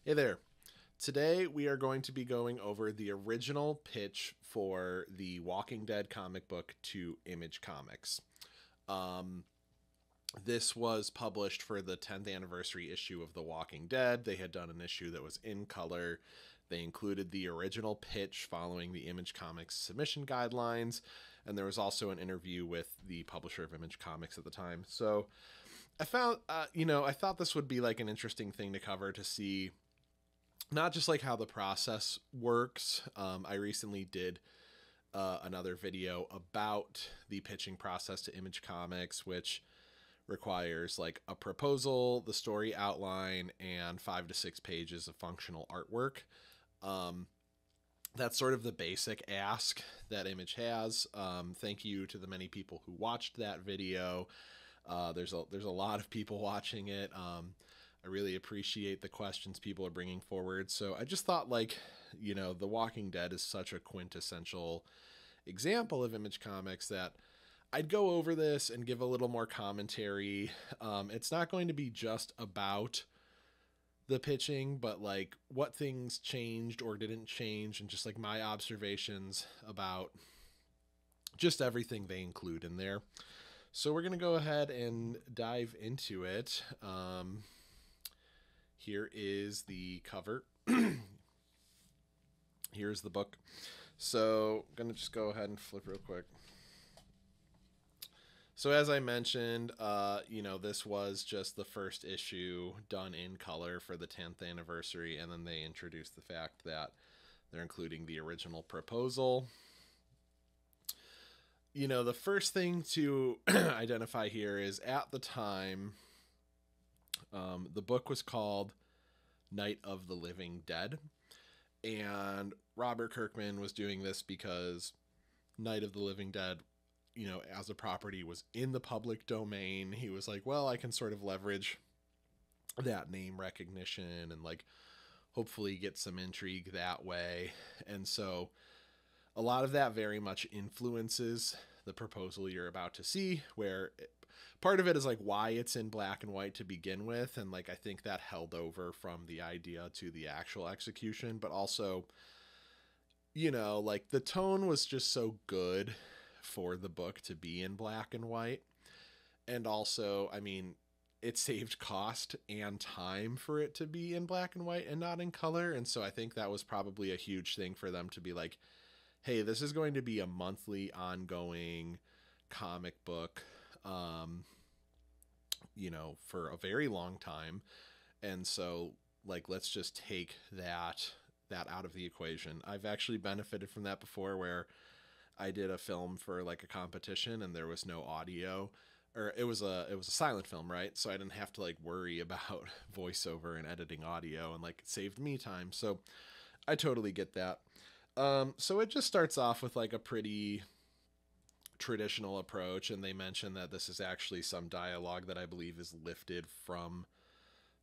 Hey there. Today we are going to be going over the original pitch for the Walking Dead comic book to Image Comics. This was published for the 10th anniversary issue of The Walking Dead. They had done an issue that was in color. They included the original pitch following the Image Comics submission guidelines, and there was also an interview with the publisher of Image Comics at the time. So I found, I thought this would be like an interesting thing to cover, to see not just like how the process works. I recently did another video about the pitching process to Image Comics, which requires like a proposal, the story outline, and 5 to 6 pages of functional artwork. That's sort of the basic ask that Image has. Thank you to the many people who watched that video. There's a lot of people watching it. I really appreciate the questions people are bringing forward. So I just thought, The Walking Dead is such a quintessential example of Image Comics that I'd go over this and give a little more commentary. It's not going to be just about the pitching, but like what things changed or didn't change, and just like my observations about just everything they include in there. So we're going to go ahead and dive into it. Here is the cover. Here's the book. So I'm going to just go ahead and flip real quick. So as I mentioned, this was just the first issue done in color for the 10th anniversary, and then they introduced the fact that they're including the original proposal. The first thing to identify here is, at the time, the book was called Night of the Living Dead, and Robert Kirkman was doing this because Night of the Living Dead, as a property, was in the public domain. He was like, well, I can sort of leverage that name recognition and hopefully get some intrigue that way. And so a lot of that very much influences the proposal you're about to see, where part of it is why it's in black and white to begin with, and I think that held over from the idea to the actual execution. But also, the tone was just so good for the book to be in black and white, and also, it saved cost and time for it to be in black and white and not in color. And so I think that was probably a huge thing for them to be like, hey, this is going to be a monthly ongoing comic book, for a very long time. And so let's just take that out of the equation. I've actually benefited from that before, where I did a film for a competition and there was no audio, or it was a silent film, right? So I didn't have to worry about voiceover and editing audio, and it saved me time. So I totally get that. So it just starts off with a pretty traditional approach, and they mention that this is actually some dialogue that I believe is lifted from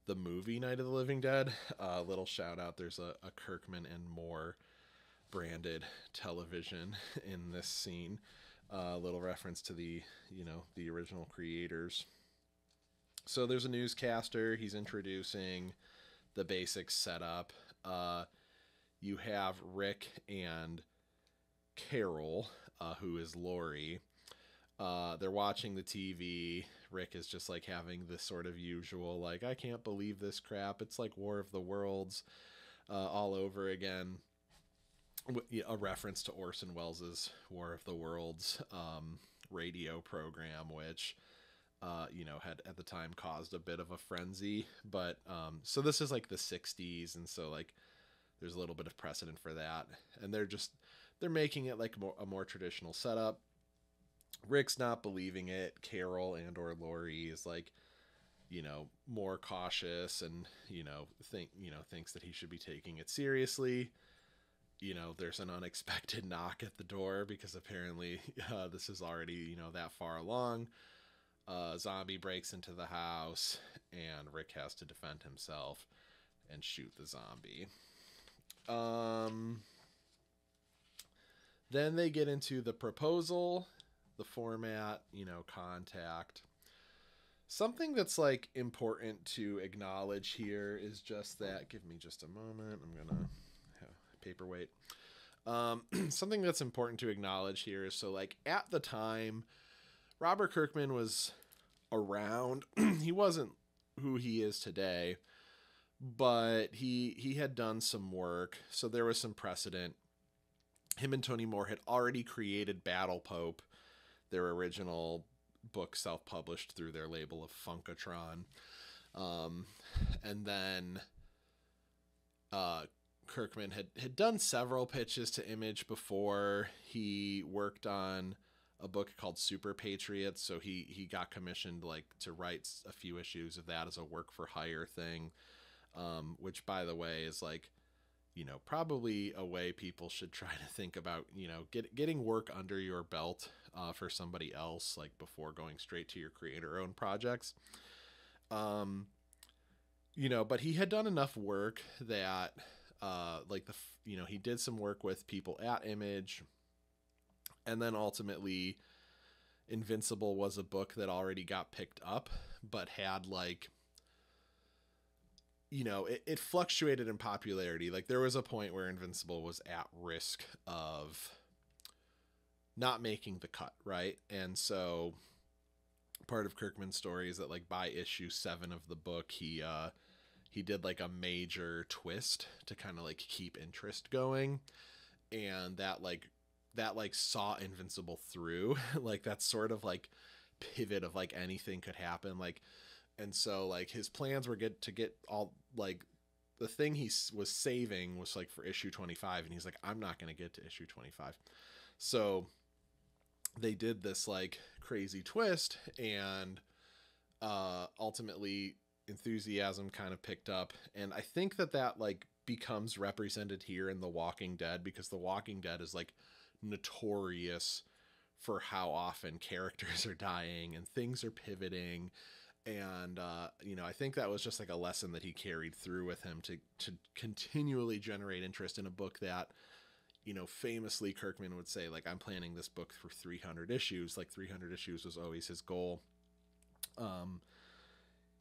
the movie Night of the Living Dead. Little shout out, there's a Kirkman and Moore branded television in this scene. Little reference to the original creators. So there's a newscaster. He's introducing the basic setup. You have Rick and Carol, who is Lori. They're watching the TV. Rick is just having this sort of usual, I can't believe this crap. It's like War of the Worlds all over again. A reference to Orson Welles' War of the Worlds radio program, which had at the time caused a bit of a frenzy. But so this is the 60s, and so there's a little bit of precedent for that, and they're making it a more traditional setup. Rick's not believing it. Carol and or Lori is more cautious, and thinks that he should be taking it seriously. There's an unexpected knock at the door, because apparently this is already that far along. Zombie breaks into the house, and Rick has to defend himself and shoot the zombie. Then they get into the proposal, the format, contact. Something that's like important to acknowledge here is just that. Give me just a moment. I'm gonna have a paperweight. Something that's important to acknowledge here is, so like at the time, Robert Kirkman was around. He wasn't who he is today, but he had done some work, so there was some precedent. Him and Tony Moore had already created Battle Pope, their original book, self-published through their label of Funkatron. And then Kirkman had done several pitches to Image before. He worked on a book called Super Patriots, so he got commissioned like to write a few issues of that as a work for hire thing, which, by the way, is like, you know, probably a way people should try to think about, you know, getting work under your belt for somebody else, like before going straight to your creator-owned projects. You know, but he had done enough work that, you know, he did some work with people at Image, and then ultimately Invincible was a book that already got picked up, but had like, you know, it fluctuated in popularity. Like there was a point where Invincible was at risk of not making the cut, right? And so part of Kirkman's story is that like by issue 7 of the book, he did like a major twist to kind of like keep interest going, and that saw Invincible through. Like that sort of like pivot of like anything could happen, like. And so like his plans were to get all like the thing he was saving was like for issue 25, and he's like, I'm not going to get to issue 25. So they did this like crazy twist, and ultimately enthusiasm kind of picked up. And I think that like becomes represented here in The Walking Dead, because The Walking Dead is like notorious for how often characters are dying and things are pivoting. And, you know, I think that was just like a lesson that he carried through with him to continually generate interest in a book that, you know, famously Kirkman would say, like, I'm planning this book for 300 issues. Like 300 issues was always his goal.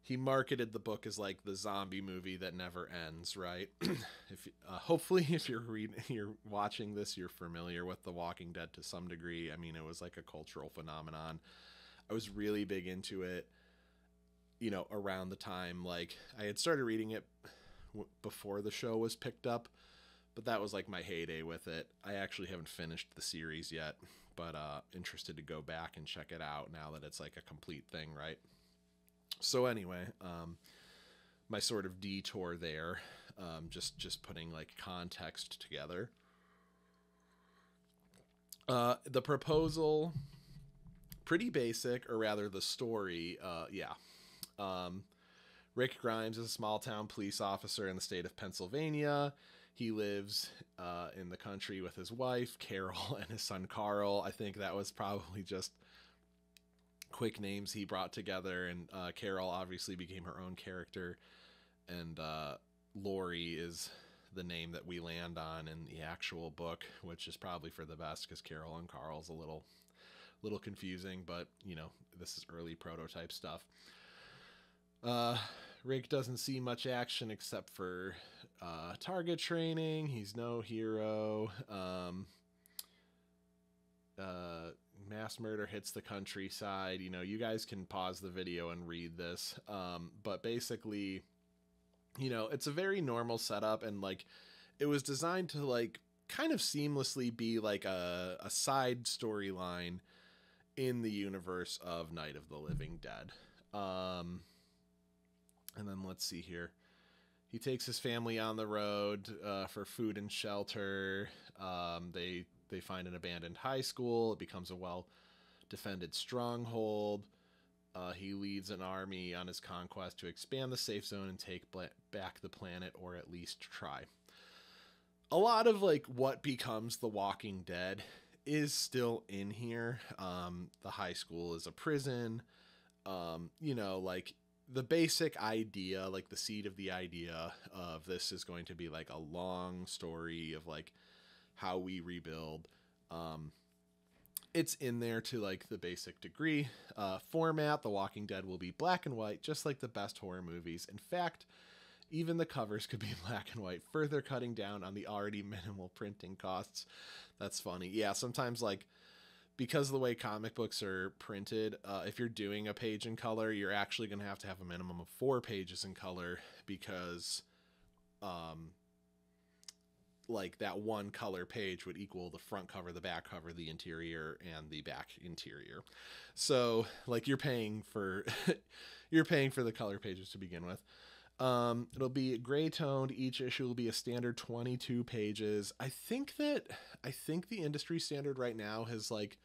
He marketed the book as like the zombie movie that never ends, right? If hopefully if you're watching this, you're familiar with The Walking Dead to some degree. I mean, it was like a cultural phenomenon. I was really big into it, you know, around the time, like I had started reading it before the show was picked up, but that was like my heyday with it. I actually haven't finished the series yet, but interested to go back and check it out now that it's like a complete thing, right? So anyway, my sort of detour there, just putting like context together. The proposal, pretty basic, or rather the story, Rick Grimes is a small town police officer in the state of Pennsylvania. He lives in the country with his wife, Carol, and his son, Carl. I think that was probably just quick names he brought together. And Carol obviously became her own character. And Lori is the name that we land on in the actual book, which is probably for the best, because Carol and Carl's a little confusing, but, you know, this is early prototype stuff. Rick doesn't see much action except for target training. He's no hero. Mass murder hits the countryside. You know, you guys can pause the video and read this. But basically, you know, it's a very normal setup, and like it was designed to like kind of seamlessly be like a side storyline in the universe of Night of the Living Dead. And then let's see here. He takes his family on the road for food and shelter. They find an abandoned high school. It becomes a well-defended stronghold. He leads an army on his conquest to expand the safe zone and take back the planet, or at least try. A lot of like what becomes The Walking Dead is still in here. The high school is a prison. You know, like the basic idea, like the seed of the idea of this is going to be like a long story of like how we rebuild. it's in there to like the basic degree. Format, The Walking Dead will be black and white, just like the best horror movies. In fact, even the covers could be black and white, further cutting down on the already minimal printing costs. That's funny. Yeah, sometimes like because of the way comic books are printed, if you're doing a page in color, you're actually going to have a minimum of 4 pages in color because like that one color page would equal the front cover, the back cover, the interior, and the back interior. So like you're paying for you're paying for the color pages to begin with. It'll be gray toned. Each issue will be a standard 22 pages. I think the industry standard right now has like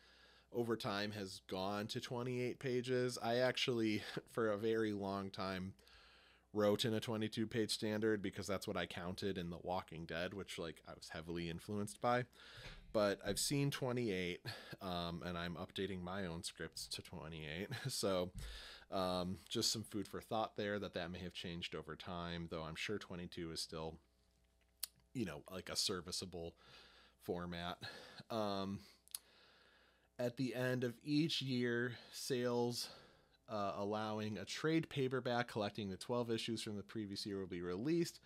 over time has gone to 28 pages. I actually for a very long time wrote in a 22 page standard because that's what I counted in The Walking Dead, which like I was heavily influenced by. But I've seen 28, and I'm updating my own scripts to 28. So just some food for thought there that may have changed over time, though I'm sure 22 is still, like a serviceable format. At the end of each year, sales allowing a trade paperback collecting the 12 issues from the previous year will be released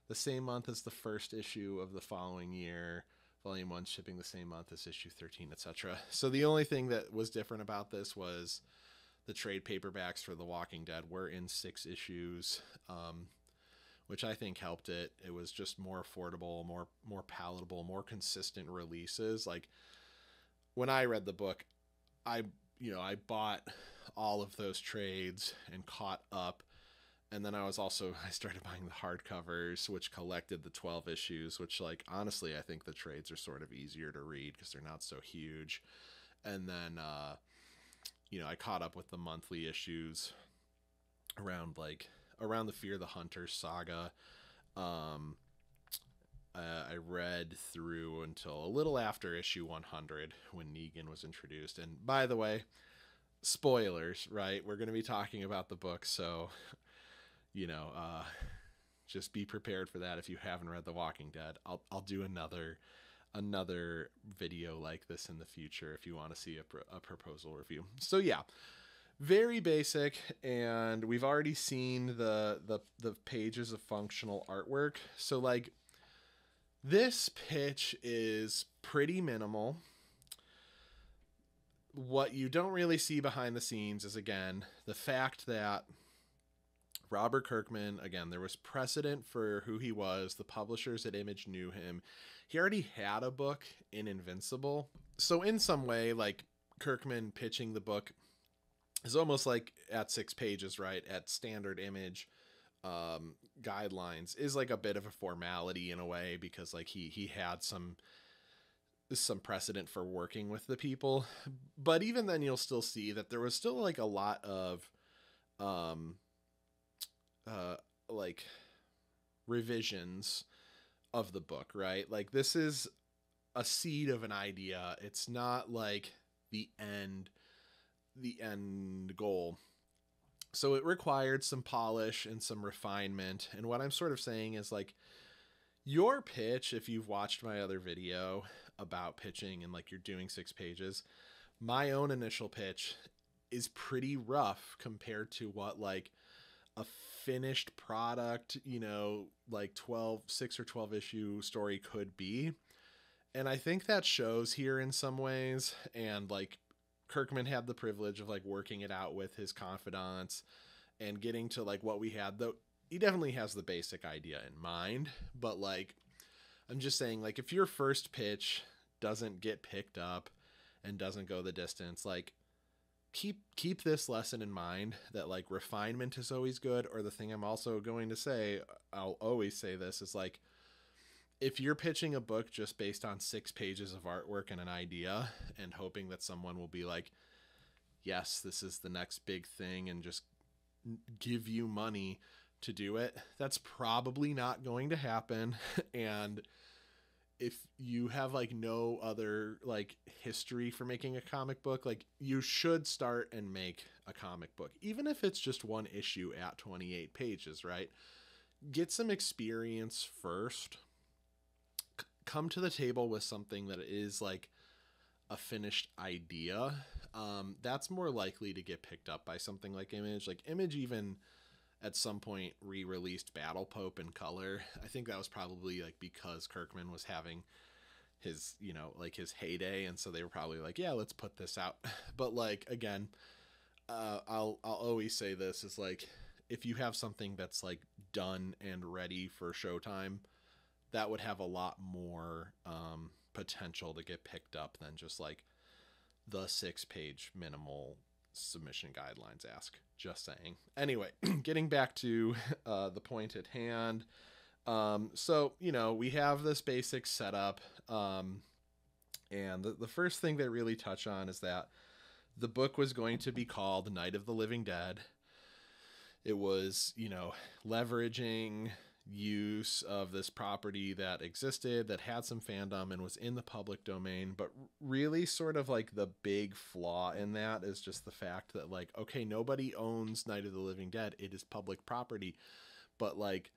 the same month as the first issue of the following year. Volume 1 shipping the same month as issue 13, etc. So the only thing that was different about this was the trade paperbacks for The Walking Dead were in 6 issues, which I think helped it. It was just more affordable, more palatable, more consistent releases. Like when I read the book, I bought all of those trades and caught up. And then I started buying the hardcovers, which collected the 12 issues, which like, honestly, I think the trades are sort of easier to read because they're not so huge. And then, I caught up with the monthly issues around the Fear the Hunter saga. I read through until a little after issue 100 when Negan was introduced. And by the way, spoilers, right? We're going to be talking about the book, so just be prepared for that if you haven't read The Walking Dead. I'll do another video like this in the future if you want to see a proposal review. So yeah, very basic, and we've already seen the pages of functional artwork. So like this pitch is pretty minimal. What you don't really see behind the scenes is, again, the fact that Robert Kirkman, again, there was precedent for who he was. The publishers at Image knew him. He already had a book in Invincible. So in some way, like, Kirkman pitching the book is almost like at 6 pages, right? At standard Image guidelines is like a bit of a formality in a way, because like he had some precedent for working with the people. But even then you'll still see that there was still like a lot of like revisions of the book, right? Like this is a seed of an idea. It's not like the end goal. So it required some polish and some refinement. And what I'm sort of saying is like your pitch, if you've watched my other video about pitching and like you're doing 6 pages, my own initial pitch is pretty rough compared to what like a finished product, like 6 or 12 issue story could be. And I think that shows here in some ways. And like Kirkman had the privilege of like working it out with his confidants and getting to like what we had, though he definitely has the basic idea in mind. But like, I'm just saying, like, if your first pitch doesn't get picked up and doesn't go the distance, like keep this lesson in mind, that like refinement is always good. Or the thing I'm also going to say, I'll always say this, is like, if you're pitching a book just based on 6 pages of artwork and an idea and hoping that someone will be like, yes, this is the next big thing, and just give you money to do it, that's probably not going to happen. And if you have like no other like history for making a comic book, like you should start and make a comic book, even if it's just 1 issue at 28 pages, right? Get some experience first. Come to the table with something that is like a finished idea, that's more likely to get picked up by something like Image. Like Image even at some point re-released Battle Pope in color. I think that was probably like because Kirkman was having his, you know, like his heyday, and so they were probably like, yeah, let's put this out. But like, again, I'll always say this is like, if you have something that's like done and ready for Showtime, that would have a lot more potential to get picked up than just like the 6-page minimal submission guidelines ask. Just saying. Anyway, getting back to the point at hand. So, you know, we have this basic setup. And the first thing they really touch on is that the book was going to be called Night of the Living Dead. It was, you know, leveraging use of this property that existed, that had some fandom and was in the public domain. But really sort of like the big flaw in that is just the fact that like, okay, nobody owns Night of the Living Dead. It is public property. But like,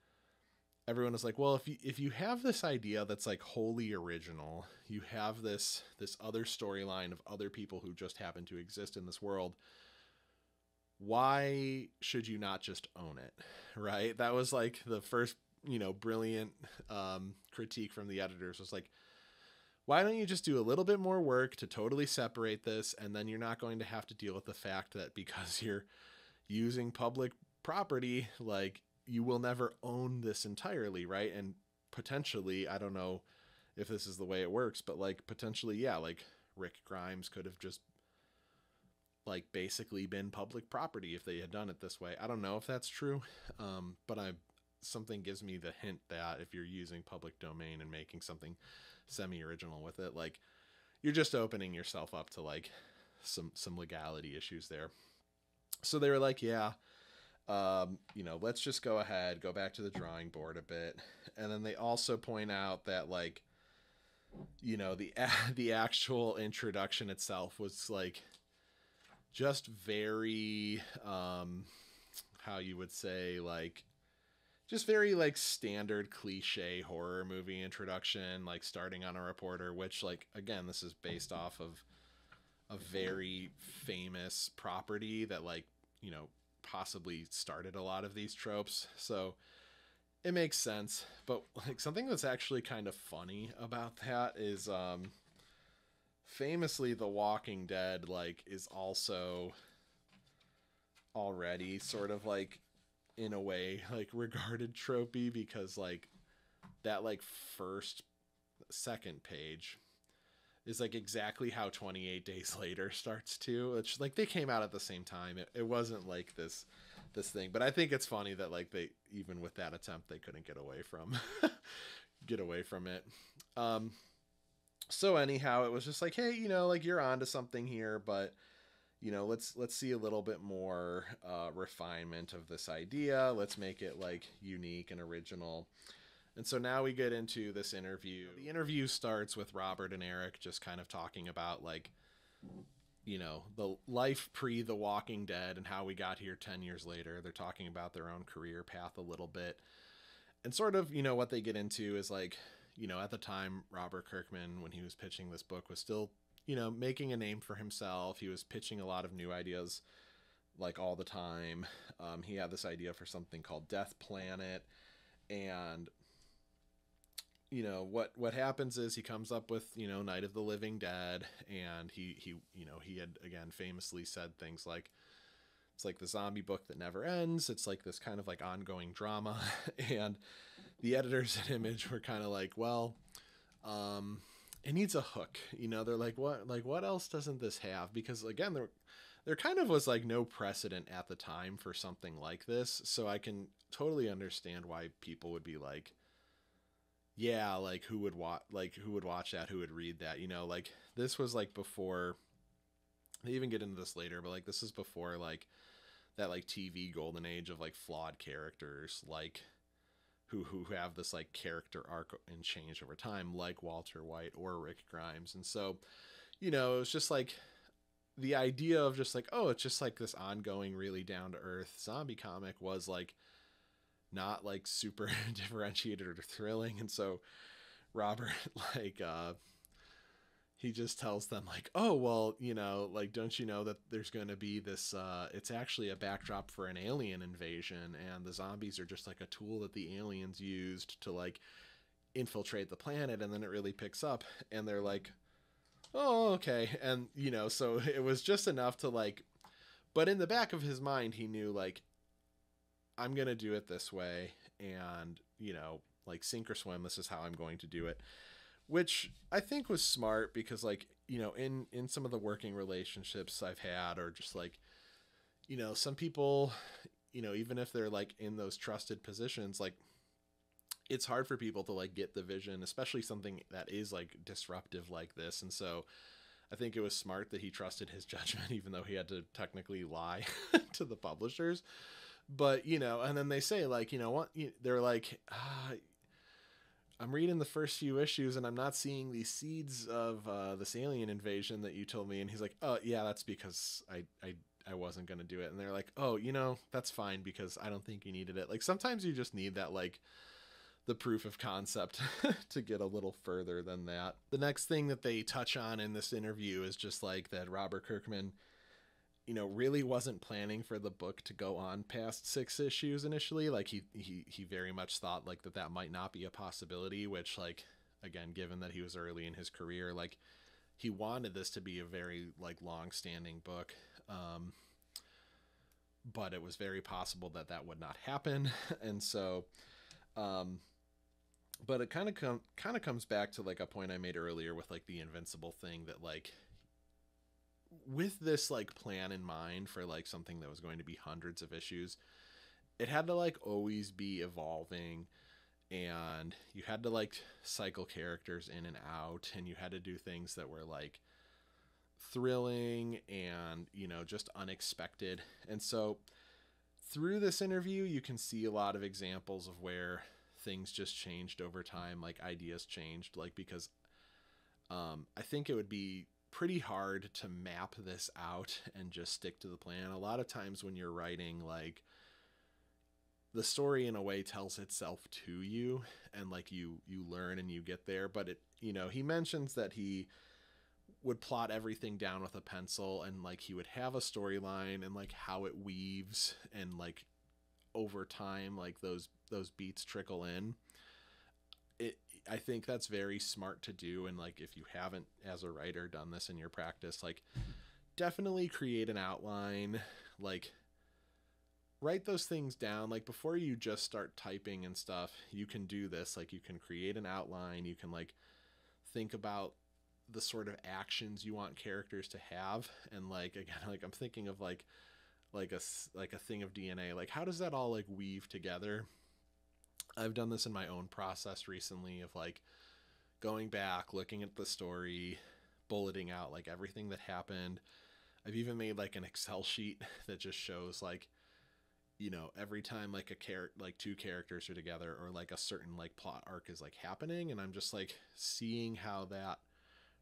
everyone is like, well, if you have this idea that's like wholly original, you have this other storyline of other people who just happen to exist in this world, why should you not just own it? Right? That was like the first, you know, brilliant critique from the editors was like, why don't you just do a little bit more work to totally separate this, and then you're not going to have to deal with the fact that because you're using public property, like, you will never own this entirely, right? And potentially, I don't know if this is the way it works, but like potentially, yeah, like Rick Grimes could have just like basically been public property if they had done it this way. I don't know if that's true, but something gives me the hint that if you're using public domain and making something semi-original with it, like you're just opening yourself up to like some legality issues there. So they were like, yeah, you know, let's just go ahead, go back to the drawing board a bit. And then they also point out that like, you know, the actual introduction itself was like just very, how you would say, like, just very like standard cliche horror movie introduction, like starting on a reporter, which like, again, this is based off of a very famous property that like, you know, possibly started a lot of these tropes. So it makes sense. But like something that's actually kind of funny about that is famously The Walking Dead like is also already sort of like in a way like regarded tropey, because like that like second page is like exactly how 28 Days Later starts too. It's like they came out at the same time. It wasn't like this thing, but I think it's funny that like they, even with that attempt, they couldn't get away from it. So anyhow, it was just like, hey, you know, like you're onto something here, but you know, let's see a little bit more refinement of this idea. Let's make it like unique and original. And so now we get into this interview. The interview starts with Robert and Eric just kind of talking about like, you know, the life pre The Walking Dead and how we got here 10 years later. They're talking about their own career path a little bit. And sort of, you know, what they get into is like, you know, at the time, Robert Kirkman, when he was pitching this book, was still, you know, making a name for himself. He was pitching a lot of new ideas like all the time. He had this idea for something called Death Planet. And you know, what happens is he comes up with, you know, Night of the Living Dead, and he you know, he had again famously said things like, it's like the zombie book that never ends. It's like this kind of like ongoing drama. And the editors at Image were kind of like, well, it needs a hook, you know. They're like, what else doesn't this have? Because again, there kind of was like no precedent at the time for something like this. So I can totally understand why people would be like, yeah, like who would watch that, who would read that, you know. Like this was like before, they even get into this later, but like this is before like that like TV golden age of like flawed characters, like who have this like character arc and change over time, like Walter White or Rick Grimes. And so, you know, it was just like the idea of just like, oh, it's just like this ongoing really down to earth zombie comic was like not like super differentiated or thrilling. And so Robert like he just tells them like, oh, well, like, don't you know that there's going to be this, it's actually a backdrop for an alien invasion, and the zombies are just like a tool that the aliens used to like infiltrate the planet. And then it really picks up, and they're like, oh, okay. And, so it was just enough to like, but in the back of his mind, he knew like, I'm going to do it this way, and, like, sink or swim, this is how I'm going to do it. Which I think was smart, because like, in some of the working relationships I've had, or just like, some people, even if they're like in those trusted positions, like, it's hard for people to like get the vision, especially something that is like disruptive like this. And so I think it was smart that he trusted his judgment, even though he had to technically lie to the publishers. But, and then they say like, what, they're like, I'm reading the first few issues and I'm not seeing these seeds of this alien invasion that you told me. And he's like, oh yeah, that's because I wasn't going to do it. And they're like, oh, that's fine, because I don't think you needed it. Like, sometimes you just need that, like, the proof of concept to get a little further than that. The next thing that they touch on in this interview is just like that Robert Kirkman, really wasn't planning for the book to go on past 6 issues initially. Like, he very much thought like that might not be a possibility, which, like, again, given that he was early in his career, like, he wanted this to be a very like long-standing book. But it was very possible that would not happen. And so, but it kind of comes back to like a point I made earlier with like the Invincible thing, that like, with this like plan in mind for like something that was going to be hundreds of issues, it had to like always be evolving, and you had to like cycle characters in and out, and you had to do things that were like thrilling and, just unexpected. And so through this interview, you can see a lot of examples of where things just changed over time, like ideas changed, like, because I think it would be pretty hard to map this out and just stick to the plan. A lot of times when you're writing, like, the story in a way tells itself to you, and like you learn and you get there. But it, he mentions that he would plot everything down with a pencil, and like he would have a storyline and like how it weaves, and like over time, like those beats trickle in. I think that's very smart to do. And like, if you haven't as a writer done this in your practice, like, definitely create an outline, like write those things down. Like, before you just start typing and stuff, you can do this. Like, you can create an outline, you can like think about the sort of actions you want characters to have. And like, again, like, I'm thinking of like a thing of DNA, like, how does that all like weave together? I've done this in my own process recently, of like going back, looking at the story, bulleting out like everything that happened. I've even made like an Excel sheet that just shows like, every time like like 2 characters are together, or like a certain like plot arc is like happening, and I'm just like seeing how that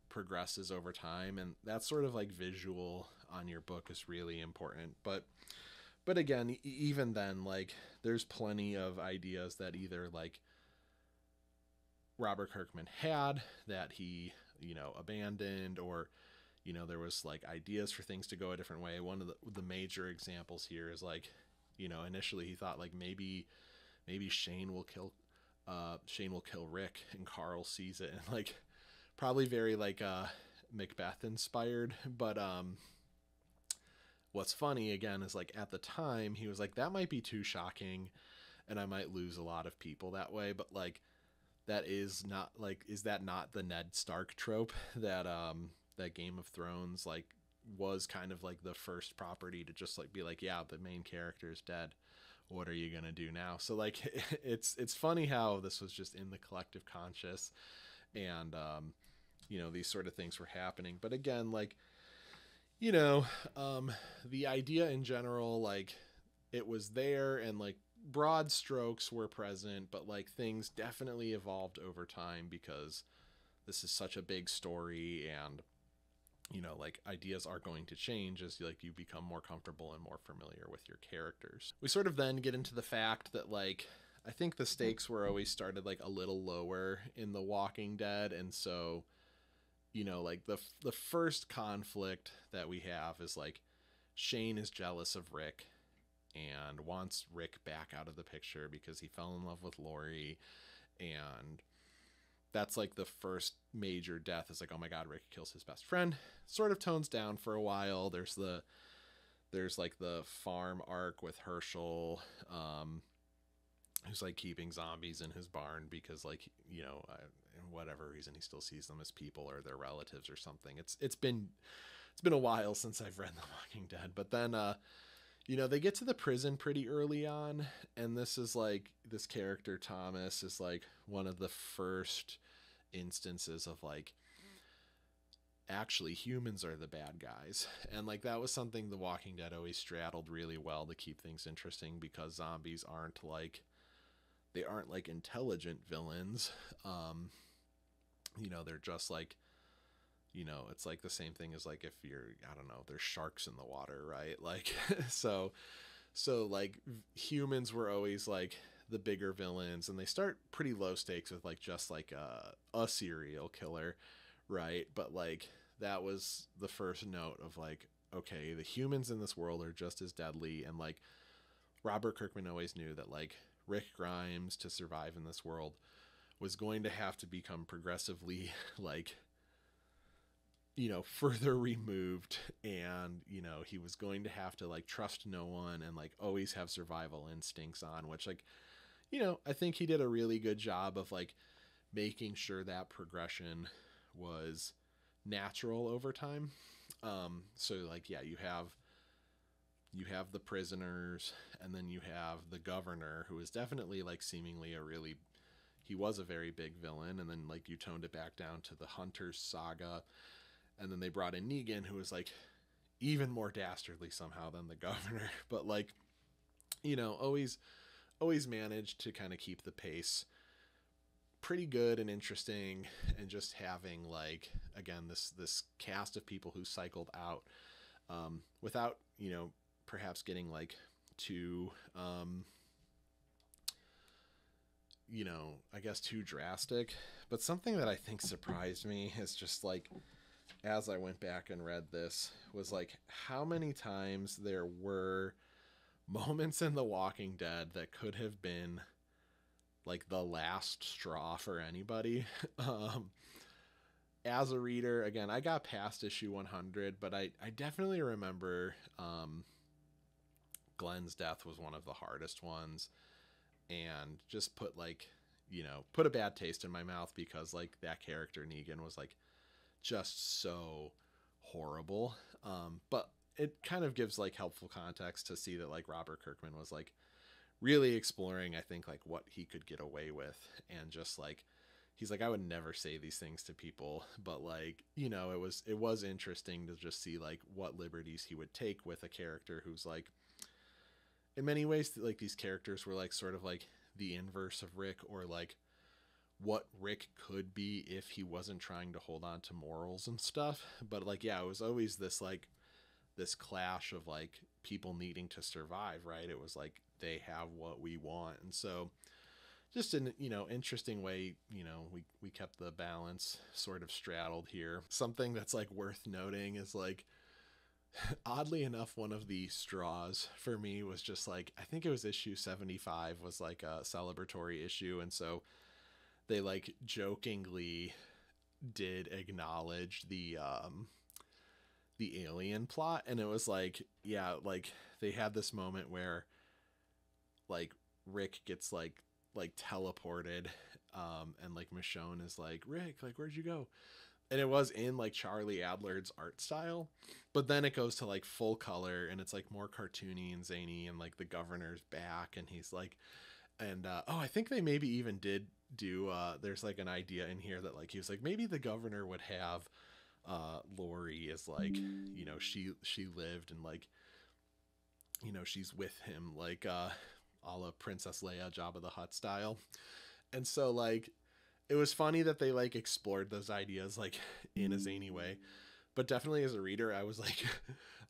progresses over time. And that sort of like visual on your book is really important. But again, even then, like, there's plenty of ideas that either like Robert Kirkman had that he, abandoned, or, there was like ideas for things to go a different way. One of the major examples here is like, initially he thought like maybe Shane will kill Rick, and Carl sees it, and like, probably very like Macbeth inspired. But what's funny again is like, at the time he was like, that might be too shocking and I might lose a lot of people that way. But like, that is not like, is that not the Ned Stark trope that that Game of Thrones like was kind of like the first property to just like be like, yeah, the main character is dead, what are you gonna do now? So like, it's funny how this was just in the collective conscious, and these sort of things were happening. But again, like, the idea in general, like, it was there, and like broad strokes were present, but like things definitely evolved over time, because this is such a big story, and like, ideas are going to change as like you become more comfortable and more familiar with your characters. We sort of then get into the fact that like, I think the stakes were always started like a little lower in The Walking Dead, and so you know, like the first conflict that we have is like Shane is jealous of Rick and wants Rick back out of the picture because he fell in love with Lori, and that's like the first major death is like, oh my god, Rick kills his best friend. Sort of tones down for a while. There's like the farm arc with Herschel, who's like keeping zombies in his barn because, like, you know, whatever reason he still sees them as people or their relatives or something. It's been a while since I've read The Walking Dead. But then you know, they get to the prison pretty early on, and this is like, this character Thomas is like one of the first instances of like, actually humans are the bad guys. And like, that was something The Walking Dead always straddled really well to keep things interesting, because zombies aren't like, they aren't like intelligent villains. You know, they're just like, you know, it's like the same thing as like if you're, I don't know, there's sharks in the water, right? Like, so like humans were always like the bigger villains, and they start pretty low stakes with like just like a serial killer, right? But like, that was the first note of like, okay, the humans in this world are just as deadly. And like, Robert Kirkman always knew that like Rick Grimes, to survive in this world, was going to have to become progressively like, you know, further removed, and, you know, he was going to have to like trust no one and like always have survival instincts on, which, like, you know, I think he did a really good job of like making sure that progression was natural over time. So like, yeah, you have the prisoners, and then you have the governor, who is definitely like seemingly he was a very big villain, and then like you toned it back down to the Hunters saga, and then they brought in Negan, who was like even more dastardly somehow than the governor, but like, you know, always managed to kind of keep the pace pretty good and interesting, and just having like, again, this cast of people who cycled out, without, you know, perhaps getting like too you know, I guess too drastic. But something that I think surprised me is just like, as I went back and read this, was like how many times there were moments in The Walking Dead that could have been like the last straw for anybody. As a reader, again, I got past issue 100, but I definitely remember Glenn's death was one of the hardest ones, and just put like, you know, put a bad taste in my mouth, because like that character Negan was like just so horrible. But it kind of gives like helpful context to see that like Robert Kirkman was like really exploring, I think, like what he could get away with, and just like, he's like, I would never say these things to people, but like, you know, it was interesting to just see like what liberties he would take with a character who's like, in many ways, like these characters were like sort of like the inverse of Rick, or like what Rick could be if he wasn't trying to hold on to morals and stuff. But like, yeah, it was always this like this clash of like people needing to survive, right? It was like, they have what we want. And so just an, you know, interesting way, you know, we kept the balance sort of straddled here. Something that's like worth noting is like, oddly enough, one of the straws for me was just like, I think it was issue 75 was like a celebratory issue. And so they like jokingly did acknowledge the alien plot. And it was like, yeah, like they had this moment where like Rick gets like teleported, and like Michonne is like, Rick, like, where'd you go? And it was in like Charlie Adler's art style, but then it goes to like full color, and it's like more cartoony and zany, and like the governor's back, and he's like, and oh, I think they maybe even did do there's like an idea in here that like he was like, maybe the governor would have Lori as like, you know, she lived, and like, you know, she's with him, like a la Princess Leia, Jabba the Hutt style. And so like, it was funny that they like explored those ideas like in a zany way, but definitely as a reader, I was like,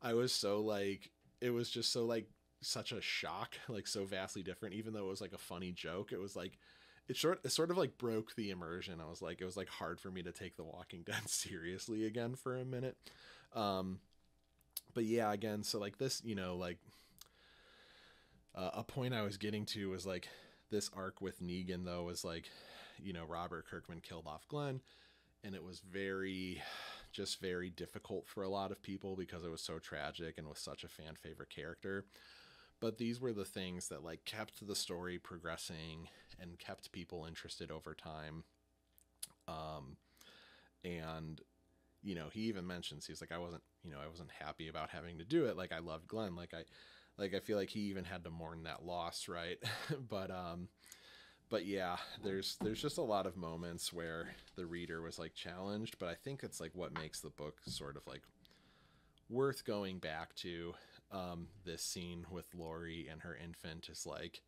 I was so like, it was just so like such a shock, like so vastly different. Even though it was like a funny joke, it was like, it sort of like broke the immersion. I was like, it was like hard for me to take The Walking Dead seriously again for a minute. Um, but yeah, again, so like this, like a point I was getting to was like this arc with Negan though was like, Robert Kirkman killed off Glenn, and it was just very difficult for a lot of people because it was so tragic and was such a fan favorite character. But these were the things that like kept the story progressing and kept people interested over time. And he even mentions, he's like, I wasn't happy about having to do it. Like I loved Glenn. I feel like he even had to mourn that loss, right? But yeah, there's just a lot of moments where the reader was like challenged, but I think it's like what makes the book sort of like worth going back to. This scene with Lori and her infant is like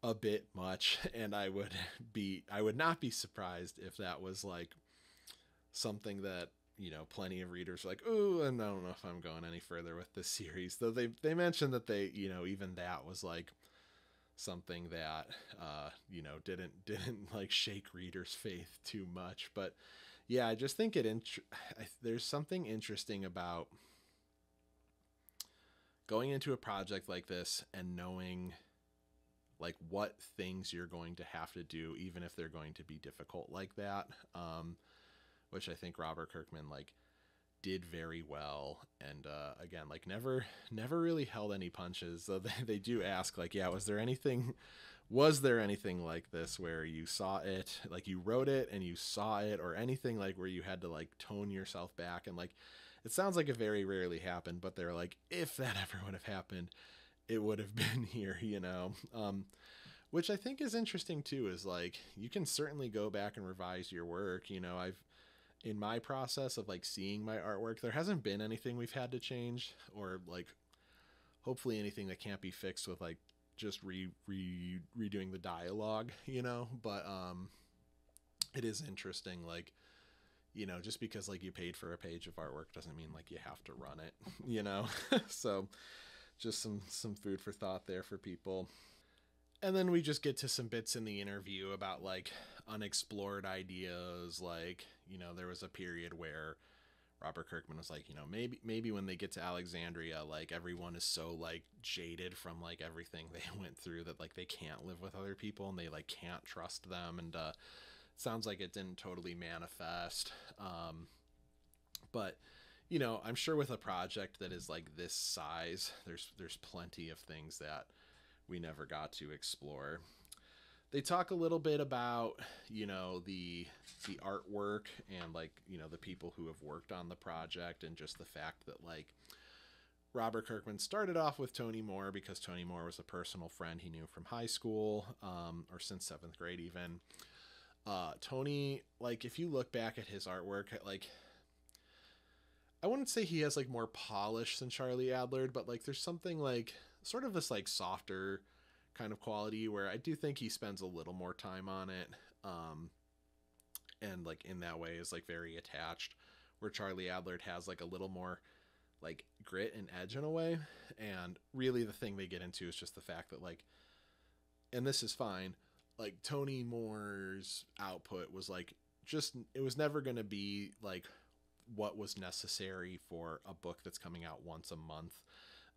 a bit much, and I would not be surprised if that was like something that plenty of readers are like, oh, and I don't know if I'm going any further with this series, though they mentioned that they even that was like something that didn't like shake readers' faith too much. But yeah, I just think there's something interesting about going into a project like this and knowing like what things you're going to have to do, even if they're going to be difficult like that, which I think Robert Kirkman like did very well. And again, like never really held any punches, though they do ask like, yeah, was there anything like this where you saw it, like you wrote it and you saw it, or anything like where you had to like tone yourself back? And like it sounds like it very rarely happened, but they're like, if that ever would have happened, it would have been here, which I think is interesting too, is like you can certainly go back and revise your work. I've, in my process of like seeing my artwork, there hasn't been anything we've had to change, or like hopefully anything that can't be fixed with like just redoing the dialogue, but it is interesting, like just because like you paid for a page of artwork doesn't mean like you have to run it. So just some food for thought there for people. And then we just get to some bits in the interview about like unexplored ideas. Like, there was a period where Robert Kirkman was like, maybe when they get to Alexandria, like everyone is so like jaded from like everything they went through that like they can't live with other people and they like can't trust them. And sounds like it didn't totally manifest. But I'm sure with a project that is like this size, there's plenty of things that we never got to explore. They talk a little bit about, the artwork and like, the people who have worked on the project, and just the fact that like Robert Kirkman started off with Tony Moore because Tony Moore was a personal friend he knew from high school, or since 7th grade even. Tony, like if you look back at his artwork, like I wouldn't say he has like more polish than Charlie Adler, but like there's something like sort of this like softer kind of quality where I do think he spends a little more time on it. And like in that way is like very attached, where Charlie Adler has like a little more like grit and edge in a way. And really the thing they get into is just the fact that like, and this is fine, like Tony Moore's output was like, it was never going to be like what was necessary for a book that's coming out once a month.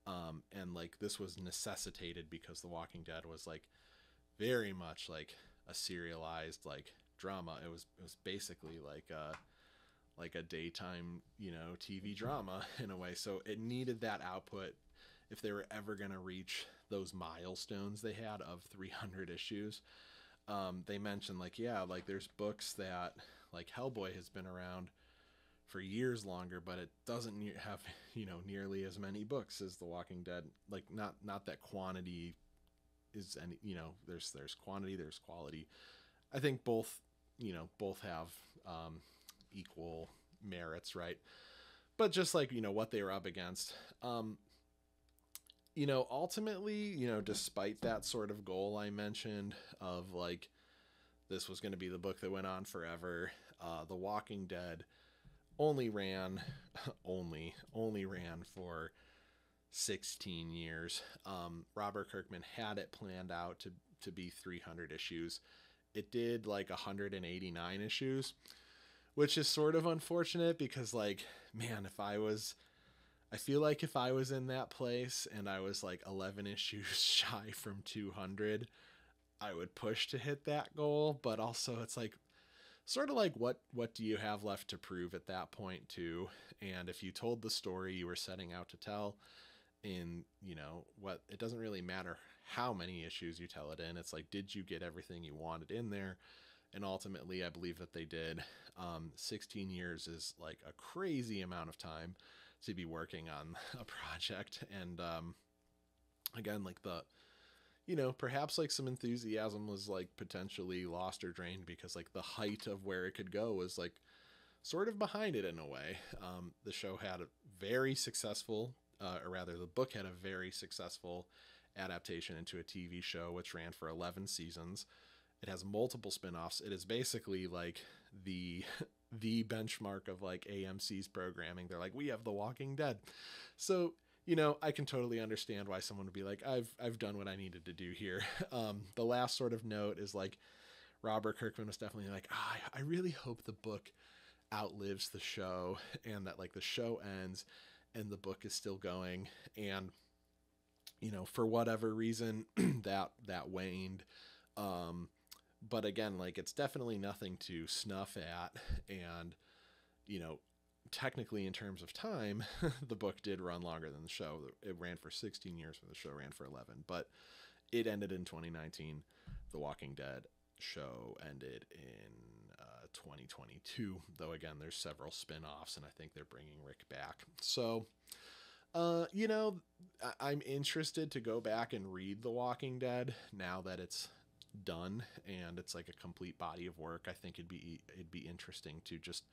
And like this was necessitated because The Walking Dead was like very much like a serialized like drama. It was basically like a daytime, TV drama in a way. So it needed that output if they were ever going to reach those milestones they had of 300 issues. They mentioned like, yeah, like there's books that like Hellboy has been around for years longer, but it doesn't have, nearly as many books as The Walking Dead. Like not that quantity is any, there's quantity, there's quality. I think both have equal merits, right? But just like, what they were up against, ultimately, despite that sort of goal I mentioned of like, this was going to be the book that went on forever, The Walking Dead only ran for 16 years. Robert Kirkman had it planned out to be 300 issues. It did like 189 issues, which is sort of unfortunate because, like, man, I feel like if I was in that place and I was like 11 issues shy from 200, I would push to hit that goal. But also it's like, sort of like, what do you have left to prove at that point too? And if you told the story you were setting out to tell in, you know, what, it doesn't really matter how many issues you tell it in. It's like, did you get everything you wanted in there? And ultimately, I believe that they did. 16 years is like a crazy amount of time to be working on a project. And again, like perhaps like some enthusiasm was like potentially lost or drained because like the height of where it could go was like sort of behind it in a way. The show had a very successful, or rather the book had a very successful adaptation into a TV show, which ran for 11 seasons. It has multiple spin-offs. It is basically like the benchmark of like AMC's programming. They're like, we have The Walking Dead. So, I can totally understand why someone would be like, I've done what I needed to do here. The last sort of note is like, Robert Kirkman was definitely like, I really hope the book outlives the show and that like the show ends and the book is still going. And, for whatever reason that waned. But again, like it's definitely nothing to snuff at. And, technically in terms of time, the book did run longer than the show. It ran for 16 years, where the show ran for 11, but it ended in 2019. The Walking Dead show ended in 2022, though again, there's several spin-offs and I think they're bringing Rick back. So, I'm interested to go back and read The Walking Dead now that it's done and it's like a complete body of work. I think it'd be interesting to just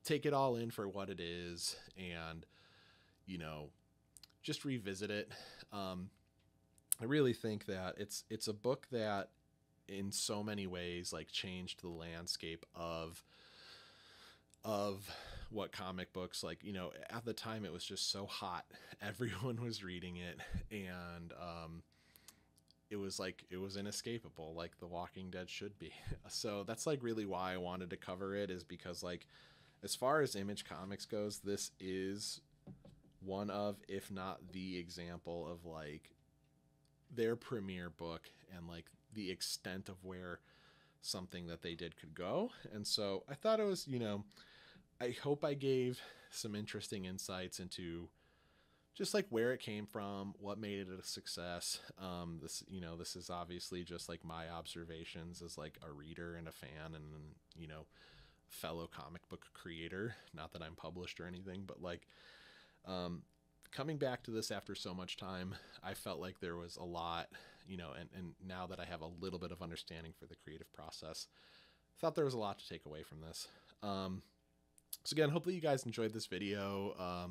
take it all in for what it is and just revisit it. I really think that it's a book that in so many ways like changed the landscape of what comic books, like, at the time it was just so hot. Everyone was reading it and it was inescapable, like The Walking Dead should be. So that's like really why I wanted to cover it, is because like as far as Image Comics goes, this is one of, if not the example of like their premiere book and like the extent of where something that they did could go. And so I thought it was, I hope I gave some interesting insights into just like where it came from, what made it a success. This is obviously just like my observations as like a reader and a fan and, fellow comic book creator. Not that I'm published or anything, but like, coming back to this after so much time, I felt like there was a lot, and now that I have a little bit of understanding for the creative process, I thought there was a lot to take away from this. So again, hopefully you guys enjoyed this video.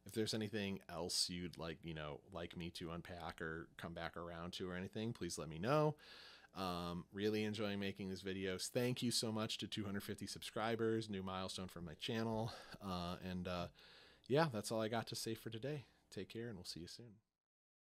If there's anything else you'd like, like me to unpack or come back around to or anything, please let me know. Really enjoying making these videos. Thank you so much to 250 subscribers, new milestone for my channel. Yeah, that's all I got to say for today. Take care and we'll see you soon.